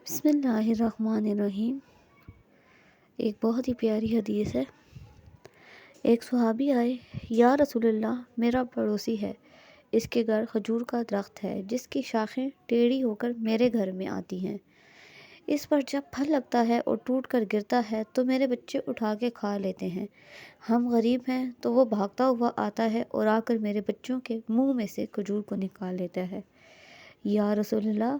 بسم اللہ الرحمن الرحیم۔ ایک بہت ہی پیاری حدیث ہے۔ ایک صحابی آئے، یا رسول اللہ، میرا پڑوسی ہے، اس کے گھر کھجور کا درخت ہے جس کی شاخیں ٹیڑھی ہو کر میرے گھر میں آتی ہیں۔ اس پر جب پھل لگتا ہے اور ٹوٹ کر گرتا ہے تو میرے بچے اٹھا کے کھا لیتے ہیں۔ ہم غریب ہیں تو وہ بھاگتا ہوا آتا ہے اور آ کر میرے بچوں کے منہ میں سے کھجور کو نکال لیتا ہے۔ یا رسول اللہ،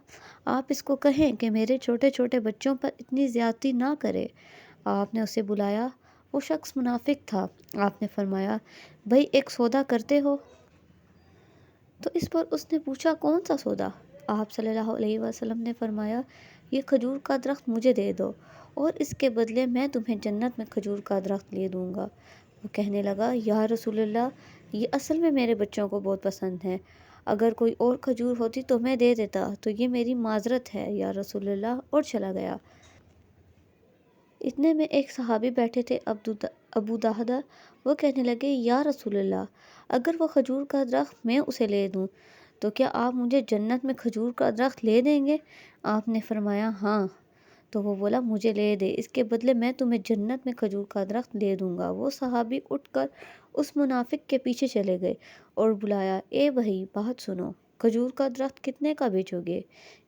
آپ اس کو کہیں کہ میرے چھوٹے چھوٹے بچوں پر اتنی زیادتی نہ کرے۔ آپ نے اسے بلایا، وہ شخص منافق تھا۔ آپ نے فرمایا، بھئی ایک سودا کرتے ہو؟ تو اس پر اس نے پوچھا، کون سا سودا؟ آپ صلی اللہ علیہ وسلم نے فرمایا، یہ کھجور کا درخت مجھے دے دو اور اس کے بدلے میں تمہیں جنت میں کھجور کا درخت لے دوں گا۔ وہ کہنے لگا، یا رسول اللہ، یہ اصل میں میرے بچوں کو بہت پسند ہے، اگر کوئی اور کھجور ہوتی تو میں دے دیتا، تو یہ میری معذرت ہے یا رسول اللہ، اور چلا گیا۔ اتنے میں ایک صحابی بیٹھے تھے، ابو دہدہ۔ وہ کہنے لگے، یا رسول اللہ، اگر وہ کھجور کا درخت میں اسے لے دوں تو کیا آپ مجھے جنت میں کھجور کا درخت لے دیں گے؟ آپ نے فرمایا، ہاں۔ تو وہ بولا، مجھے لے دے، اس کے بدلے میں تمہیں جنت میں کھجور کا درخت لے دوں گا۔ وہ صحابی اٹھ کر اس منافق کے پیچھے چلے گئے اور بلایا، اے بھائی، بات سنو، کھجور کا درخت کتنے کا بیچو گے؟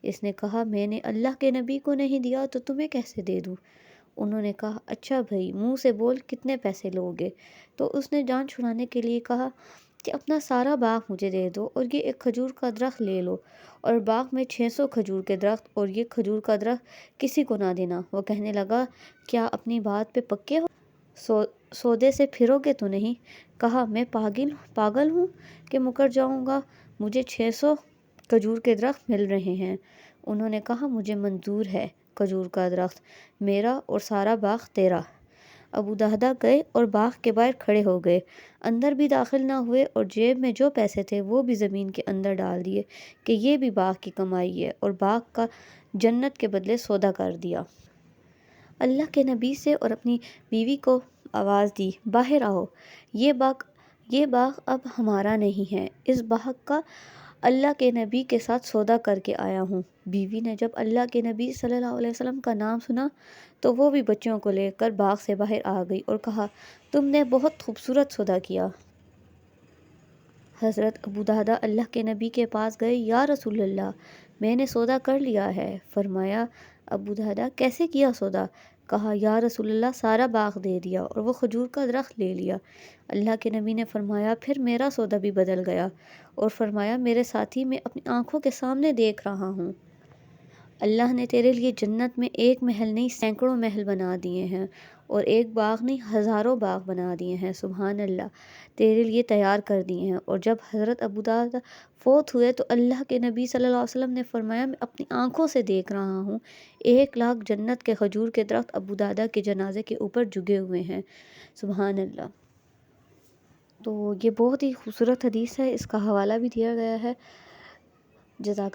اس نے کہا، میں نے اللہ کے نبی کو نہیں دیا تو تمہیں کیسے دے دوں؟ انہوں نے کہا، اچھا بھائی، منہ سے بول، کتنے پیسے لوگے؟ تو اس نے جان چھڑانے کے لیے کہا کہ اپنا سارا باغ مجھے دے دو اور یہ ایک کھجور کا درخت لے لو، اور باغ میں 600 کھجور کے درخت، اور یہ کھجور کا درخت کسی کو نہ دینا۔ وہ کہنے لگا، کیا اپنی بات پہ پکے ہو؟ سودے سے پھرو گے تو نہیں؟ کہا، میں پاگل ہوں کہ مکر جاؤں گا؟ مجھے 600 کھجور کے درخت مل رہے ہیں۔ انہوں نے کہا، مجھے منظور ہے، کھجور کا درخت میرا اور سارا باغ تیرا۔ ابو دہدہ گئے اور باغ کے باہر کھڑے ہو گئے، اندر بھی داخل نہ ہوئے، اور جیب میں جو پیسے تھے وہ بھی زمین کے اندر ڈال دیے کہ یہ بھی باغ کی کمائی ہے، اور باغ کا جنت کے بدلے سودا کر دیا۔ اللہ کے نبی سے اور اپنی بیوی کو آواز دی، باہر آؤ، یہ باغ اب ہمارا نہیں ہے، اس باغ کا اللہ کے نبی کے ساتھ سودا کر کے آیا ہوں۔ بیوی نے جب اللہ کے نبی صلی اللہ علیہ وسلم کا نام سنا تو وہ بھی بچوں کو لے کر باغ سے باہر آ گئی اور کہا، تم نے بہت خوبصورت سودا کیا۔ حضرت ابو دہدہ اللہ کے نبی کے پاس گئے، یا رسول اللہ، میں نے سودا کر لیا ہے۔ فرمایا، ابو دہدہ، کیسے کیا سودا؟ کہا، یا رسول اللہ، سارا باغ دے دیا اور وہ کھجور کا درخت لے لیا۔ اللہ کے نبی نے فرمایا، پھر میرا سودا بھی بدل گیا، اور فرمایا، میرے ساتھی میں اپنی آنکھوں کے سامنے دیکھ رہا ہوں، اللہ نے تیرے لیے جنت میں ایک محل نہیں سینکڑوں محل بنا دیے ہیں، اور ایک باغ نہیں ہزاروں باغ بنا دیے ہیں، سبحان اللہ، تیرے لیے تیار کر دیے ہیں۔ اور جب حضرت ابو دہدہ فوت ہوئے تو اللہ کے نبی صلی اللہ علیہ وسلم نے فرمایا، میں اپنی آنکھوں سے دیکھ رہا ہوں 1,00,000 جنت کے کھجور کے درخت ابو دہدہ کے جنازے کے اوپر جگے ہوئے ہیں، سبحان اللہ۔ تو یہ بہت ہی خوبصورت حدیث ہے، اس کا حوالہ بھی دیا گیا ہے۔ جزاک